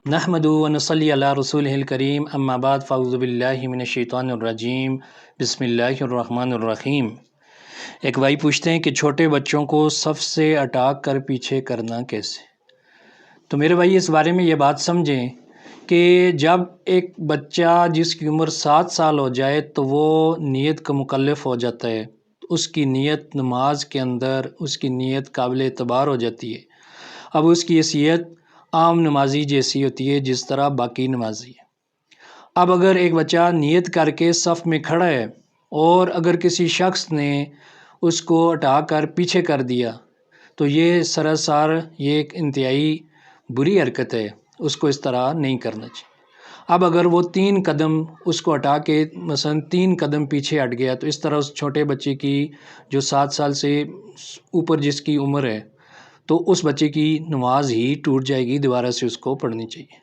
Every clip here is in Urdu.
نحمد و نصلی علی رسول الکریم اما بعد فاعوذ باللہ من الشیطان الرجیم بسم اللہ الرحمن الرحیم۔ ایک بھائی پوچھتے ہیں کہ چھوٹے بچوں کو صف سے ہٹا کر پیچھے کرنا کیسے؟ تو میرے بھائی اس بارے میں یہ بات سمجھیں کہ جب ایک بچہ جس کی عمر 7 سال ہو جائے تو وہ نیت کا مکلف ہو جاتا ہے، اس کی نیت نماز کے اندر اس کی نیت قابل اعتبار ہو جاتی ہے۔ اب اس کی حیثیت عام نمازی جیسی ہوتی ہے جس طرح باقی نمازی ہے۔ اب اگر ایک بچہ نیت کر کے صف میں کھڑا ہے اور اگر کسی شخص نے اس کو ہٹا کر پیچھے کر دیا تو یہ سراسر یہ ایک انتہائی بری حرکت ہے، اس کو اس طرح نہیں کرنا چاہیے۔ اب اگر وہ 3 قدم اس کو ہٹا کے مثلا 3 قدم پیچھے ہٹ گیا تو اس طرح اس چھوٹے بچے کی جو 7 سال سے اوپر جس کی عمر ہے تو اس بچے کی نماز ہی ٹوٹ جائے گی، دوبارہ سے اس کو پڑھنی چاہیے۔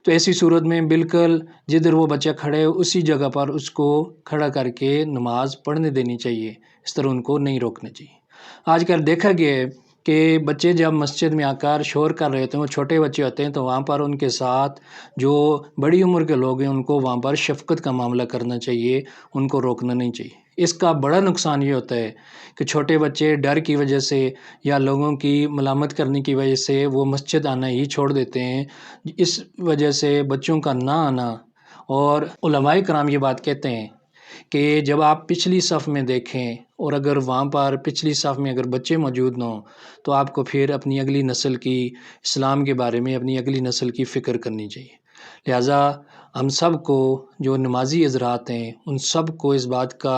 تو ایسی صورت میں بالکل جدھر وہ بچہ کھڑے اسی جگہ پر اس کو کھڑا کر کے نماز پڑھنے دینی چاہیے، اس طرح ان کو نہیں روکنا چاہیے۔ آج کل دیکھا گیا ہے کہ بچے جب مسجد میں آ کر شور کر رہے ہوتے ہیں، وہ چھوٹے بچے ہوتے ہیں تو وہاں پر ان کے ساتھ جو بڑی عمر کے لوگ ہیں ان کو وہاں پر شفقت کا معاملہ کرنا چاہیے، ان کو روکنا نہیں چاہیے۔ اس کا بڑا نقصان یہ ہوتا ہے کہ چھوٹے بچے ڈر کی وجہ سے یا لوگوں کی ملامت کرنے کی وجہ سے وہ مسجد آنا ہی چھوڑ دیتے ہیں۔ اس وجہ سے بچوں کا نہ آنا، اور علماء کرام یہ بات کہتے ہیں کہ جب آپ پچھلی صف میں دیکھیں اور اگر وہاں پر پچھلی صف میں اگر بچے موجود نہ ہوں تو آپ کو پھر اپنی اگلی نسل کی اسلام کے بارے میں اپنی اگلی نسل کی فکر کرنی چاہیے۔ لہٰذا ہم سب کو جو نمازی حضرات ہیں ان سب کو اس بات کا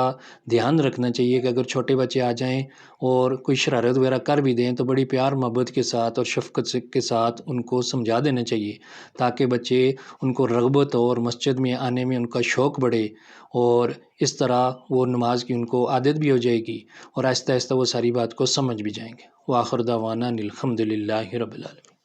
دھیان رکھنا چاہیے کہ اگر چھوٹے بچے آ جائیں اور کوئی شرارت وغیرہ کر بھی دیں تو بڑی پیار محبت کے ساتھ اور شفقت کے ساتھ ان کو سمجھا دینا چاہیے تاکہ بچے ان کو رغبت اور مسجد میں آنے میں ان کا شوق بڑھے، اور اس طرح وہ نماز کی ان کو عادت بھی ہو جائے گی اور آہستہ آہستہ وہ ساری بات کو سمجھ بھی جائیں گے۔ وآخر دعوانا الحمد للہ رب العالمین۔